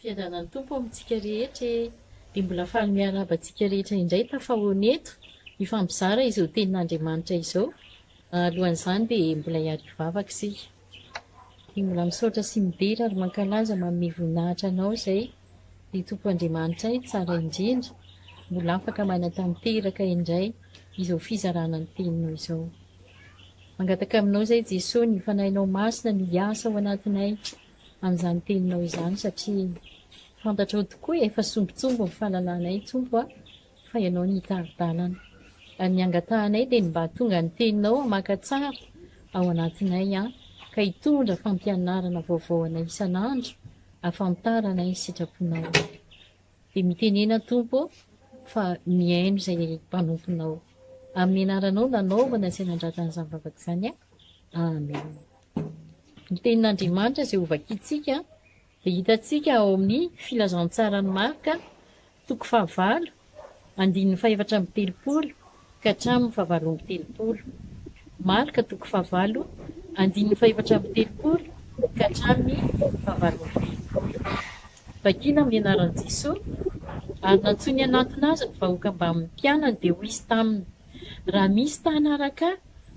Fiadanan'ny tompo amintsika rehetra dia mbola faly miaraba antsika rehetra indray tafahoana eto mifampizara izao tenin'Andriamanitra izao. Alohan'izany dia mbola hiary hivavaka isika. Dia mbola misaotra sy midera ary mankalaza manome voninahitra anao izay dia tompo Andriamanitra tsara indrindra mbola afaka manatanteraka indray izao fizarana ny teninao izao. Mangataka aminao izay Jesosy ny fanahinao masina ny asa ao anatinay amin'izany teninao izany satria fantatrao tokoa efa sombotsombo ny fahalalànay tompo fa ianao ny hitari-dalana. Ary ny angatahanay dia mba tonga ny teninao hamaka tsara ao anatinay ka hitondra fampianarana vaovao anay isan'andro ahafantarana ny sitraponao. Dia mitenena tompo fa miaino izay mpanomponao. Amin'ny anaranao nanaovana sy nandrata an'izany vavaka izany. Amen. Ny tenin'Andriamanitra izay hovakintsika dia hitantsika ao amin'ny filazantsara ny Marka toko 9 andininy 4:30 ka hatramin'ny 7:30. Marka toko 9 andininy 4:30 ka hatramin'ny 7:30. Vakiana amin'ny anaran'i Jesosy ary nantsony anatiny azy ny vahoaka mba amin'ny mpianany dia hoy izy taminy: raha misy ta hanaraka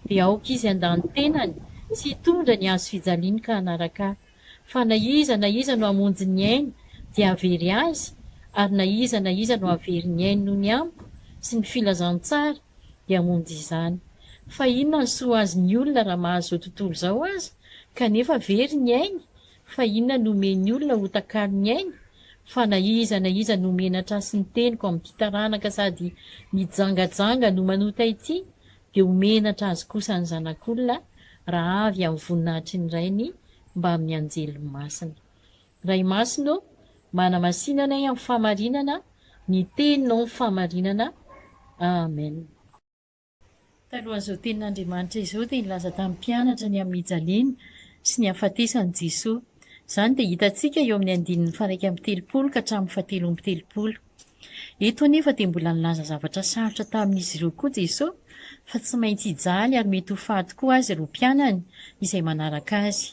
dia aoka izy an-dani-tenany sy hitondra ny hazo fijaliana ka hanaraka. Fa na iza no hamonjy ny ainy dia havery azy, ary na iza no havery ny ainy noho ny amiko sy ny filazantsara dia hamonjy izany. Fa inona ny soa azon'ny olona raha mahazo izao tontolo izao aza kanefa very ny ainy? Fa inona no omen'ny olona ho takalo ny ainy? Fa na iza no menatra sy ny teniko amin'ity taranaka sady mijangajanga no manota ity dia homenatra azy kosa ny zanak'olona raha avy amin'ny voninahitry ny rainy mba amin'ny anjely masina. Ray masino, manamasinana amin'ny fahamarinana, ny teninao amin'ny fahamarinana. Amen. Talohan'izao tenin'Andriamanitra izao dia nilaza tamin'ny mpianatra ny amin'ny ijaliana sy ny hahafatesan'i Jesosy. Izany dia hitantsika eo amin'ny andininy 1:30 ka hatramin'ny 7:30. Eto anefa dia mbola nilaza zavatra sarotra tamin'izy ireo koa Jesosy, fa tsy maintsy hijaly ary mety ho faty koa azy ireo mpianany izay manaraka azy.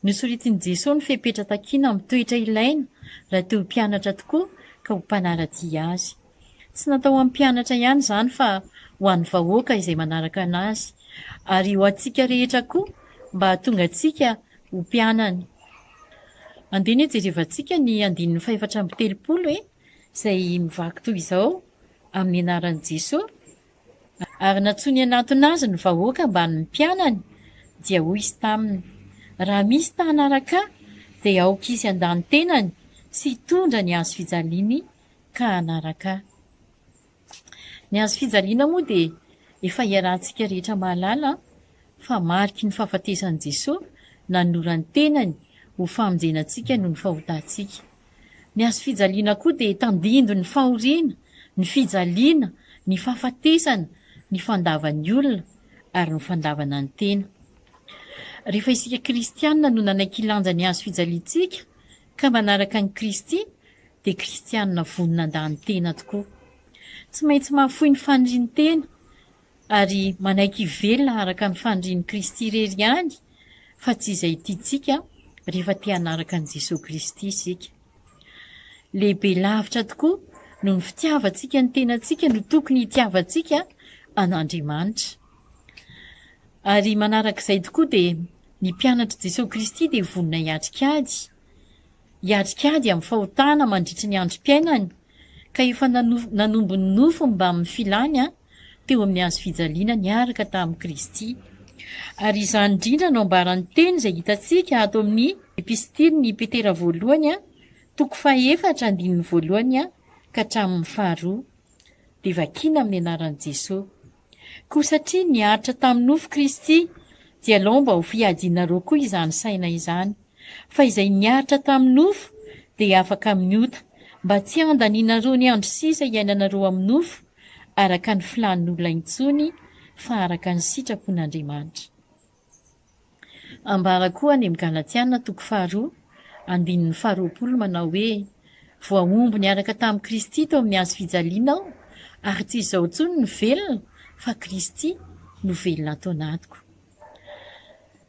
Nosoritiny Jesosy ny fepetra takiana amin'ny toetra ilaina raha teo mpianatra tokoa ka ho mpanaradia azy. Tsy natao amin'ny mpianatra ihany izany fa ho an'ny vahoaka izay manaraka anazy ary ho antsika rehetra koa mba hahatonga antsika ho mpianany. Andeha ny jerevantsika ny andininy 4:30 izay mivaky toy izao amin'ny anaran'i Jesosy. Ary nantsony anatiny azy ny vahoaka mba ny mpianany dia hoy izy taminy: raha misy ta hanaraka dia aoka izy an-dani-tenany sy hitondra ny hazo fijaliany ka hanaraka. Ny hazo fijaliana moa dia efa iarahantsika rehetra mahalala fa mariky ny fahafatesan'i Jesosy nanora ny tenany ho famonjenantsika noho ny fahotantsika. Ny hazo fijaliana koa dia tandindo ny fahoriana, ny fijaliana, ny fahafatesana, ny fandavan'ny olona ary ny fandavana ny tena. Rehefa isika kristianina no nanakilanja ny hazo fijaliantsika ka manaraka ny Kristy dia kristianina vonona an-dani-tena tokoa. Tsy maintsy mahafoy ny fandrian'ny tena ary manaiky velona araka ny fandrian'ny Kristy irery ihany, fa tsy izay tiantsika rehefa te hanaraka an'i Jesosy Kristy isika. Lehibe lavitra tokoa no ny fitiavantsika ny tenantsika no tokony hitiavantsika an'Andriamanitra. Ary manarak'izay tokoa dia ny mpianatra Jesosy Kristy dia vonona hiatrikady amin'ny fahotana mandritry ny androm-piainany ka efa nanombo ny nofony mba amin'ny filany teo amin'ny hazo fijaliana niaraka tamin'i Kristy. Ary izany indrindra no ambaran'ny teny izay hitantsika ato amin'ny epistiliny Petera voalohany toko 4:1 ka hatramin'ny 2 dia vakiana amin'ny anaran'i Jesosy. Koa satria niaritra tamin'ny nofo Kristy dia lao mba ho fiadianareo koa izany saina izany. Fa izay niaritra tamin'ny nofo dia afaka miota mba tsy handanianareo ny andro sisa iainanareo amin'ny nofo araka ny filan'olona intsony fa araka ny sitrapon'Andriamanitra. Ambara koa any amin'ny Galatiana toko 2 andininy 20 manao hoe: voaomby niaraka tamin'i Kristy teo amin'ny hazo fijaliana aho ary tsy izao intsony no velona fa Kristy no velona ato anatiko.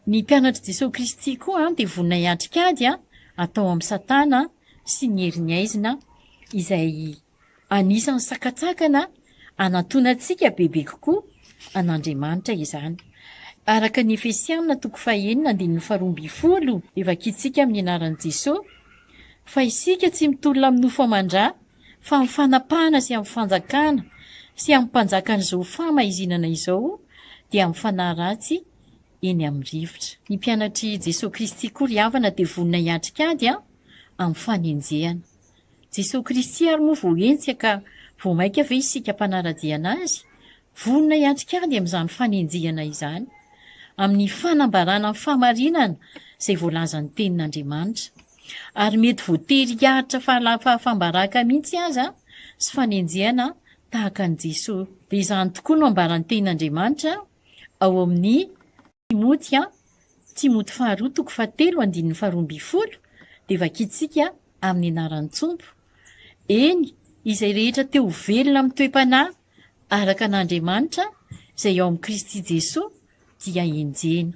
Ny mpianatra Jesosy Kristy koa dia vonona hiatrikady atao amin'ny Satana sy ny herinyaizina izay anisan'ny sakatsakana anantonantsika bebe kokoa an'Andriamanitra izany. Araka ny Efesianina 4:12 evakitsika amin'ny anaran'i Jesosy, fa isika tsy mitolona amin'ny nofo amandrà fa amin'ny fanapahana sy amin'ny fanjakana sy amin'ny mpanjakan'izao famaizinana izao dia amin'ny fanahy ratsy eny amin'ny rivotra. Ny mpianatry Jesosy Kristy koa ry havana dia vonina hiatrika ady amin'ny fanenjehana. Jesosy Kristy ary moa vao entsika ka vao maika ve isika mpanara-diana azy, vonina hiatrika ady amin'izany fanenjehana izany, amin'ny fanambarana amin'ny fahamarinana izay voalaza ny tenin'Andriamanitra. Ary mety voatery hiaritra fambaraka mihitsy aza sy fanenjehana tahaka ny Jesosy. Dia izany tokoa no ambaran'ny tenin'Andriamanitra ao amin'ny Timoty 2:7-12 dia vakitsika amin'ny anaran'ny Tsompo. Eny, izay rehetra teo velona amin'ny toe-panahy araka an'Andriamanitra izay ao amin'ny Kristy Jesosy dia enjena.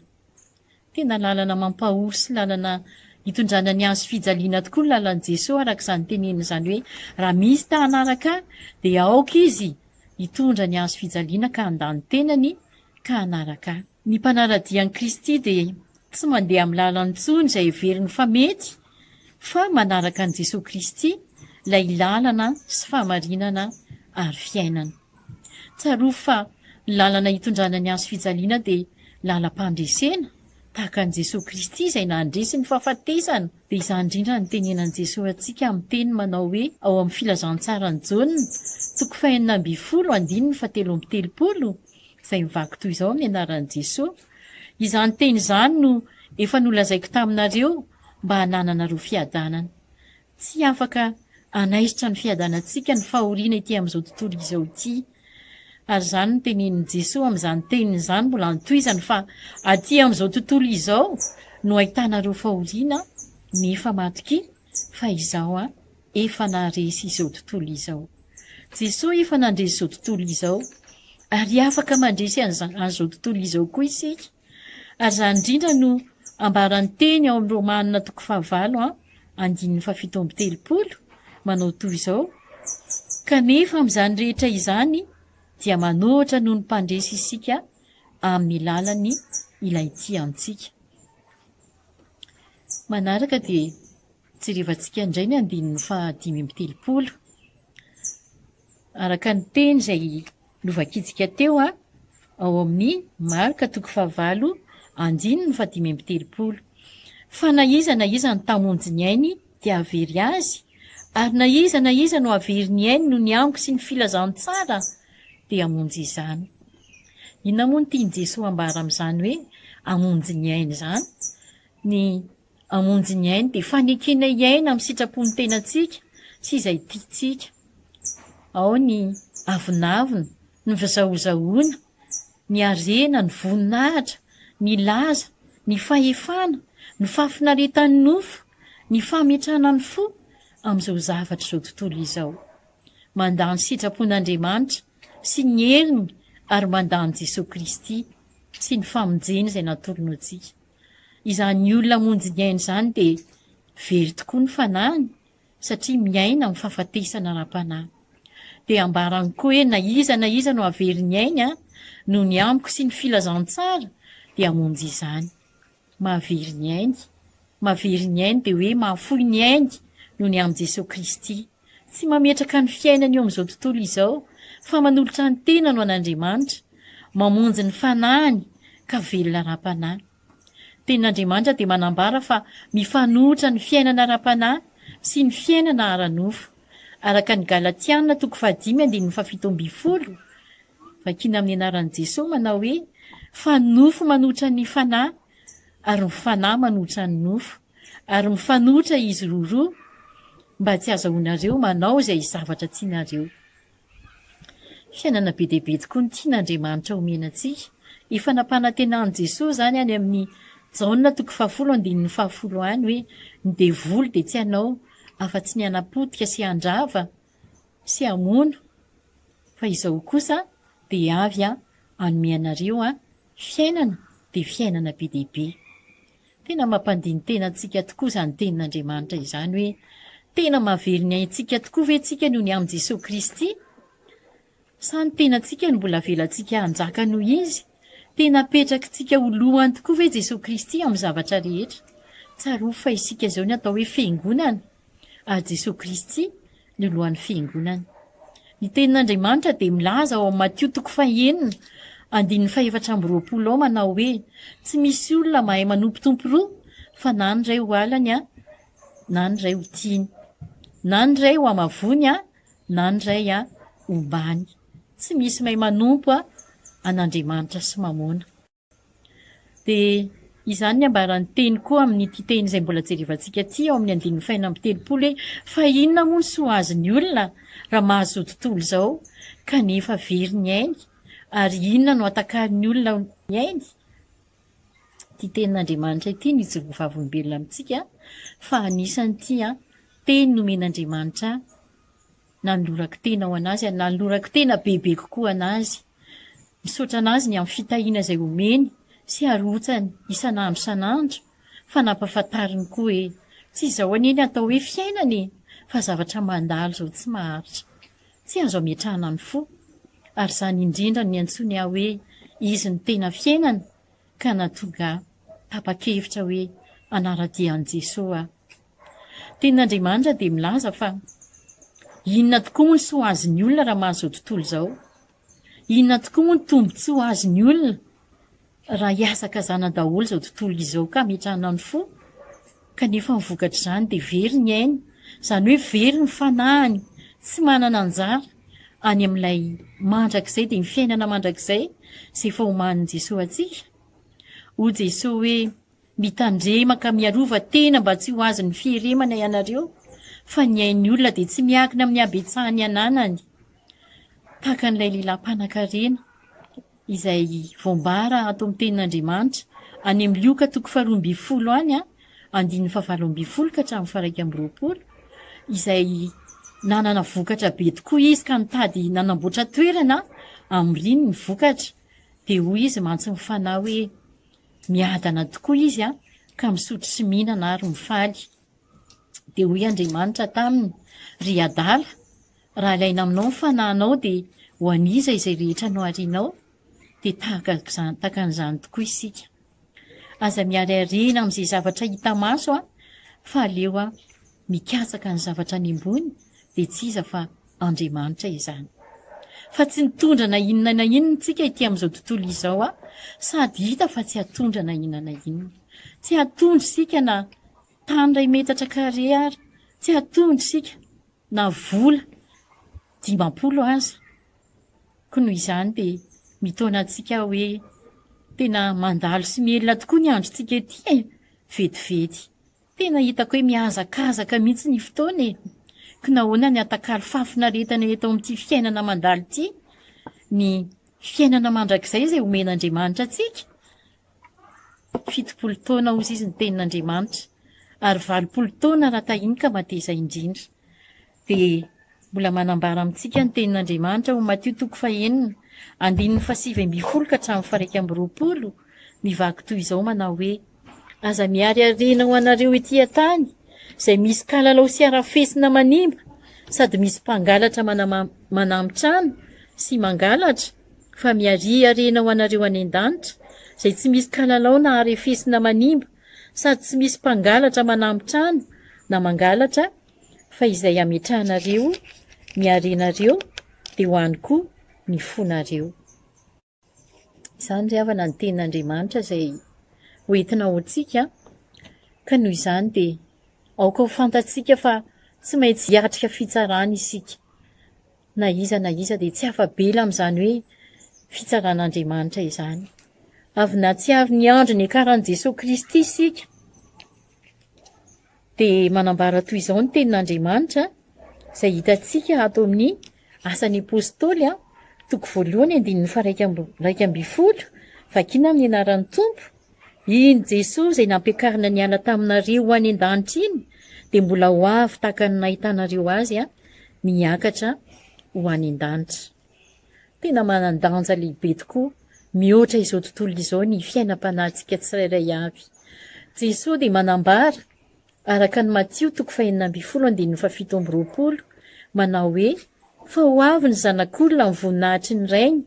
Tena lalana mampahory sy lalana hitondrana ny azo fijaliana tokoa ny lalan'i Jesosy araka izany tenenina izany hoe raha misy ta hanaraka dia aoka izy hitondra ny azo fijaliana ka handany tenany ka hanaraka. Ny mpanaradian'i Kristy dia tsy mandeha amin'ny lalany intsony izay heveriny fa mety, fa manaraka an'i Jesosy Kristy ilay lalana sy fahamarinana ary fiainana. Tsaroa fa ny lalana hitondrana ny azo fijaliana dia lalam-pandresena tahaka an'i Jesosy Kristy izay nandresy ny fahafatesana. Dia izany indrindra ny tenenan'i Jesosy antsika amin'ny teny manao hoe ao amin'ny filazantsarany Jaona 5:17-30 izay mivaky toy izao amin'ny anaran'i Jesosy. Izany teny izany no efa nolazaiko taminareo mba hanananareo fiadanana. Tsy afaka anaisitra ny fiadanantsika ny fahoriana ety amin'izao tontolo izao ity. Ary izany no tenenin'i Jesosy amin'izany teniny izany mbola nitohizany fa aty amin'izao tontolo izao no ahitanareo fahoriana nefa matoky fa izao efa naharesy izao tontolo izao. Jesosy efa nandresy izao tontolo izao ary afaka mandresy an'izao tontolo izao koa isika. Ary izany indrindra no ambaran'ny teny ao amin'ny Romanina 5:17 manao toy izao: kanefa amin'izany rehetra izany dia manohatra noho ny mpandresy isika amin'ny lalany ilay tiantsika. Manaraka dia jerevantsika indray ny 5:30. Araka ny teny izay novakitsika teo ao amin'ny Marka 5:5-5:30. Fa na iza no tamonjy ny ainy dia avery azy, ary na iza no avery ny ainy no ny amiko sy ny filazantsara dia hamonjy izany. Inona moa no tiany Jesosy ambara amin'izany hoe hamonjy ny ainy izany? Ny hamonjy ny ainy dia fanekena iaina amin'ny sitrapony tenantsika sy izay tiantsika. Ao ny avinavina, ny fizahozahoana, ny harena, ny voninahitra, ny laza, ny fahefana, ny fahafinaretan'ny nofo, ny fametrahana ny fo amin'izao zavatra izao tontolo izao. Mandany sitrapon'Andriamanitra sy ny heriny ary mandany Jesosy Kristy sy ny famonjena izay natorony antsika. Izany olona monjy ny aina izany dia very tokoa ny fanahiny satria miaina amin'ny fahafatesana ara-panahy. Dia ambarany koa hoe na iza no avery ny ainy no ny amiko sy ny filazantsara dia hamonjy izany. Mahavery ny ainy dia hoe mahafoy ny ainy no ny amin'ny Jesosy Kristy. Tsy mametraka ny fiainany eo amin'izao tontolo izao fa manolotra ny tena no an'Andriamanitra, mamonjy ny fanahiny ka velona ara-panahy. Tenin'Andriamanitra dia manambara fa mifanohitra ny fiainana ara-panahy sy ny fiainana ara-nofo. Araka ny Galatianina 5:17 vakina amin'ny anaran'i Jesosy manao hoe fa nofo manohitra ny fanahy ary ny fanahy manohitra ny nofo, ary mifanohitra izy roa mba tsy azahoanareo manao izay zavatra tianareo. Fiainana be dia be tokoa ny tian'Andriamanitra omenantsika. Efa nampanantenan'i Jesosy izany any amin'ny Jaona 10:10 any hoe ny devoly dia tsy hanao afa-tsy ny hanapotika sy handrava sy hamono, fa izao kosa dia avy hanome anareo fiainana dia fiainana be dia be. Tena mampandiny tenantsika tokoa izany tenin'Andriamanitra izany hoe tena mahaverina antsika tokoa ve tsika noho ny amin'i Jesosy Kristy? Sa ny tenantsika no mbola velantsika hanjaka noho izy? Tena petrakintsika ho lohany tokoa ve Jesosy Kristy amin'ny zavatra rehetra? Tsarovy fa isika izao ny atao hoe fiangonana, ary Jesosy Kristy no lohan'ny fiangonana. Ny tenin'Andriamanitra dia milaza ao amin'ny Matio 9:4 ao manao hoe tsy misy olona mahay manompotompo roa, fa na ny iray ho alany na ny iray ho tiany, na ny iray ho amavony na ny iray ombany. Tsy misy mahay manompo an'Andriamanitra sy mamona. Dia izany ny ambaran'ny teny koa amin'ity teny izay mbola jerevantsika ity ao amin'ny 9:30 hoe fa inona moa ny soa azon'ny olona raha mahazo izao tontolo izao kanefa very ny ainy, ary inona no atakarin'ny olona ny ainy? Ity tenin'Andriamanitra ity ny vavolombelona amintsika fa anisan'ity teny nomen'Andriamanitra nanolorako tena ho anazy, nanolorako tena bebe kokoa anazy. Misaotra anazy ny amin'ny fitahiana izay omeny sy harotsany isan'andro isan'andro, fa nampahafantariny koa hoe tsy izao aneny atao hoe fiainany, fa zavatra mandalo izao tsy maharitra, tsy azo ametrahana ny fo. Ary izany indrindra ny antsoiny hoe izy ny tena fiainana, ka natonga tapa-kevitra hoe anara-dian'i Jesosy. Tenin'Andriamanitra dia milaza fa inona tokoa moa ny soa azon'ny olona raha mahazo izao tontolo izao? Inona tokoa moa ny tombontsoa azon'ny olona raha hiasakazana daholo izao tontolo izao ka ametrahana ny fo? Kanefa ny vokatra izany dia very ny ainy, izany hoe very ny fanahiny tsy manana anjara any amin'ilay mandrakizay dia ny fiainana mandrakizay izay efa omanin'i Jesosy atsika. Hoy Jesosy hoe mitandrema ka miarova tena mba tsy ho azy ny fieremana ianareo, fa ny ain'ny olona dia tsy miankina amin'ny habetsahany ananany. Tahaka n'ilay lehilahy mpanan-karena izay voambara ato amin'ny tenin'Andriamanitra any amin'ny Lioka 12 any 9:20 ka hatramin'ny 1:20, izay nanana vokatra be tokoa izy ka nitady nanamboatra toerana amin'iriny ny vokatra. Dia hoy izy mantsy mifanahy hoe miadana tokoa izy ka misotro sy mihinana ary mifaly. Dia hoy Andriamanitra taminy, ry adala, raha ilaina aminao ny fanahinao dia ho aniza izay rehetra no arianao. Dia tahaka an'izany tokoa isika. Aza miariariana amin'izay zavatra hita maso fa aleo mikatsaka ny zavatra any ambony, dia tsy iza fa Andriamanitra izany. Fa tsy nitondra na inona na inona tsika ity amin'izao tontolo izao sady hita fa tsy hatondra na inona na inona. Tsy hatondra sika na tany ray metatra kare ary, tsy hatondra sika na vola 50 aza. Koa noho izany dia mitaona antsika hoe tena mandalo sy mielona tokoa ny androntsika ety, vetivety. Tena hitako hoe mihazakazaka mihitsy ny fotoana. Ka nahoana ny atakalo fafinaretana eto amin'ity fiainana mandalo ity, ny fiainana mandrakizay izay omen'Andriamanitra atsika. 70 taona hozy izy ny tenin'Andriamanitra, ary 80 taona raha tahiny ka mateza indrindra. Dia mbola manambara amintsika ny tenin'Andriamanitra ho Matio 9:20 ka hatramin'ny 1:20, mivaky toy izao manao hoe aza miariariana ho anareo ety an-tany izay misy kalalao sy arafesina manimba, sady misy mpangalatra manambitrano sy mangalatra, fa miariariana ho anareo any an-danitra izay tsy misy kalalao na arafesina manimba, sady tsy misy mpangalatra manambitrano na mangalatra, fa izay ametrahanareo miarenareo dia ho any koa ny fonareo. Izany ry havana ny tenin'Andriamanitra izay hoentina ho antsika, ka noho izany dia aoka ho fantatsika fa tsy maintsy hiatrika fitsarana isika. Na iza dia tsy afa-bela amin'izany hoe fitsaran'Andriamanitra izany. Avy na tsy avy ny andro ny akaran'i Jesosy Kristy isika, dia manambara toy izao ny tenin'Andriamanitra izay hitantsika ato amin'ny Asan'ny Apôstôly 1:12, vakina amin'ny anaran'ny Tompo. Iny Jesosy izay nampiakarina niala taminareo ho any an-danitra iny, dia mbola ho avy tahaka ny nahitanareo azy miakatra ho any an-danitra. Tena manan-danja lehibe tokoa mihoatra izao tontolo izao ny fiainam-panahintsika tsirairay avy. Jesosy dia manambara Araka ny Mattio 5:17 manao hoe fa ho avy ny zanak'olona amin'ny voninahitry ny rainy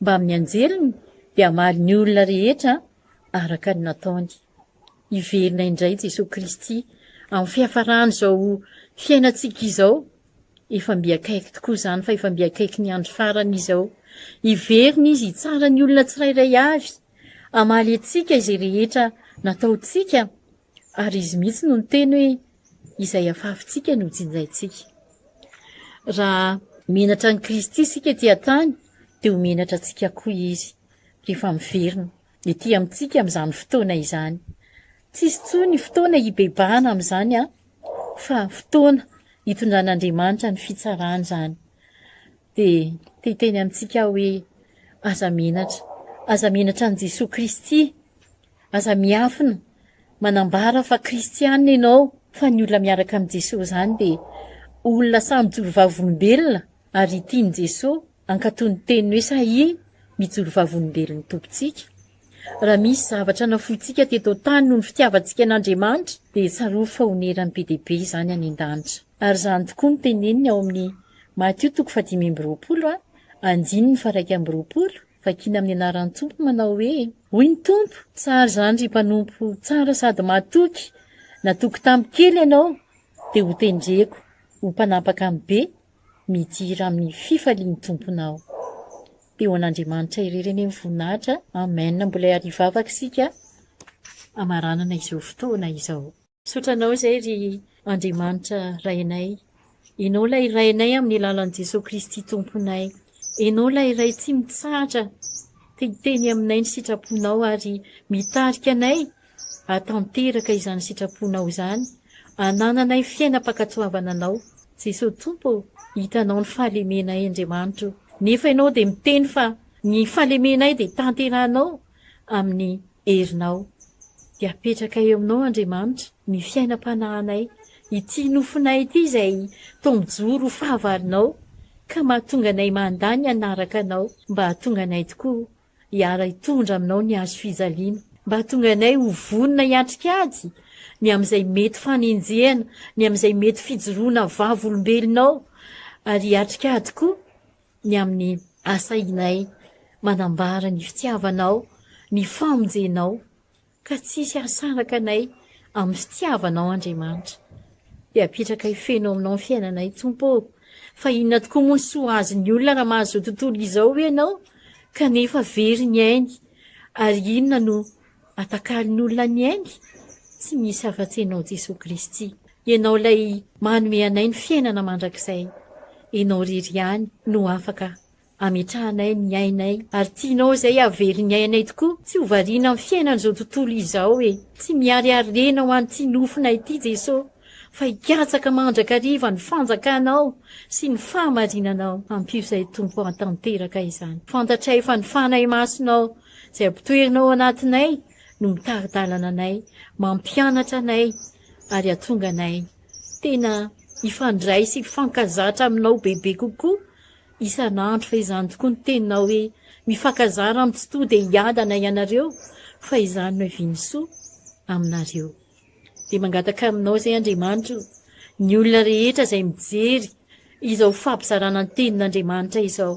mba amin'ny anjeliny dia hamaly ny olona rehetra araka ny nataony. Iverina indray Jesosy Kristy amin'ny fiafarany izao fiainantsika izao. Efa mbiakaiky tokoa izany fa efa mbiakaiky ny andro farany izao. Iverina izy hitsara ny olona tsirairay avy, hamaly antsika izay rehetra nataontsika, ary izy mihitsy no niteny hoe izay afafintsika no jinjaintsika. Raha menatra ny Kristy isika ety an-tany dia ho menatra antsika koa izy rehefa miverina ety amintsika amin'izany fotoana izany. Tsisy intsony ny fotoana hibebahana amin'izany fa fotoana hitondran'Andriamanitra ny fitsarana izany. Dia teteny amintsika hoe aza menatra ny Jesosy Kristy, aza miafina manambara fa kristianina ianao, fa ny olona miaraka amin'ny Jesosy izany dia olona samy mijoro vavolombelona, ary tiany Jesosy ankatony teny hoe sahy mijoro vavolombelon'ny tompontsika. Raha misy zavatra nafoitsika teto tany noho ny fitiavantsika an'Andriamanitra dia tsaroa fahonerany be dia be izany any an-danitra. Ary izany tokoa no teneniny ao amin'ny Mattio 5:20 fakina amin'ny anaran'ny Tompo manao hoe hoy ny Tompo, tsara izany ry mpanompo tsara sady mahatoky, natoky tamin'ny kely ianao dia ho tendreko ho mpanapaka amin'ny be, midira amin'ny fifalian'ny tomponao. Teo an'Andriamanitra irery eny amin'ny voninahitra. Amen. Mbola harivavaka isika amaranana izao fotoana izao. Sotranao izay ry Andriamanitra rainay, ianao ilay rainay amin'ny alalan'i Jesosy Kristy tomponay. Ianao ilay ray tsy mitsahatra, teny aminay ny sitraponao ary mitarika anay hatanteraka izany sitraponao izany, hanananay fiainam-pakatoavana anao. Jesosy Tompo, hitanao ny fahalemenay Andriamanitra. Nefa ianao dia miteny fa ny fahalemenay dia tanterahanao amin'ny herinao. Dia apetraka eo aminao Andriamanitra ny fiainam-panahinay, ity nofinay ity izay tombojoro fahavarinao, ka mahatonga anay mandany hanaraka anao, mba hahatonga anay tokoa hiara hitondra aminao ny azo fijaliana, mba hahatonga anay ho vonona hiatrikady ny amin'izay mety fanenjehana, ny amin'izay mety fijoroana vavolombelonao, ary hiatrikady koa ny amin'ny asainay manambara ny fitiavanao, ny famonjenao, ka tsisy asaraka anay amin'ny fitiavanao Andriamanitra. Dia apetraka hifenao aminao ny fiainanay Tompo, fa inona tokoa moa ny soa azon'ny olona raha mahazo tontolo izao ianao, kanefa very ny ainy, ary inona no atakalin'ny olona ny ainy? Tsy misy afa-tsy ianao Jesosy Kristy. Ianao ilay manome anay ny fiainana mandrakizay. Ianao irery ihany no afaka ametrahanay ny ainay, ary tianao izay avery ny ainay tokoa, tsy ho variana amin'ny fiainan'izao tontolo izao tsy miariarena ho an'ity nofina ity Jesosy, fa hikatsaka mandrakariva ny fanjakanao sy ny fahamarinanao. Ampio izay Tompo hatanteraka izany. Fantatray fa ny fanahy masonao izay ampitoerinao anatinay no mitaridalana anay, mampianatra anay, ary hatonga anay tena ifandray sy fankazatra aminao bebe kokoa isan'andro. Fa izany tokoa ny teninao hoe mifankazara amin'ny tsy to dia hiadana ianareo, fa izany no hivinysoa aminareo. Dia mangataka aminao izay Andriamanitra, ny olona rehetra izay mijery izao fampizarana ny tenin'Andriamanitra izao,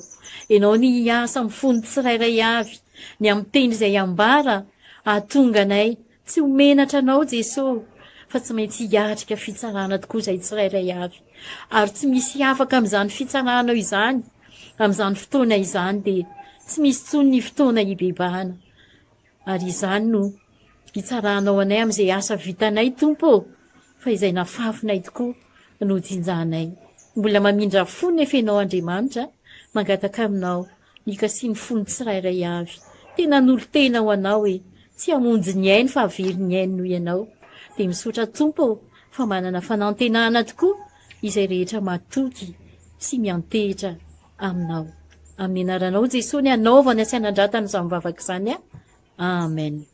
ianao ny hiasa amin'ny fony tsirairay avy, ny amin'ny teny izay ambara, hahatonga anay tsy ho menatra anao Jesosy, fa tsy maintsy hiatrika fitsarana tokoa izay tsirairay avy, ary tsy misy afaka amin'izany fitsaranao izany, amin'izany fotoana izany dia tsy misy tsony ny fotoana hibebahana. Ary izany no hitsaranao anay amin'izay asa vitanay Tompo, fa izay nafafinay tokoa no jinjanay. Mbola mamindra fony nefa ianao Andriamanitra, mangataka aminao mikasiany fony tsirairay avy, tena nolo-tena ho anao tsy hamonjy ny ainy fa avery ny ainy noho ianao. Dia misotra Tompo fa manana fanantenana tokoa izay rehetra matoky sy miantehitra aminao. Amin'ny anaranao Jesosy ny anaovana sy anandratana izany vavaka izany. Amen.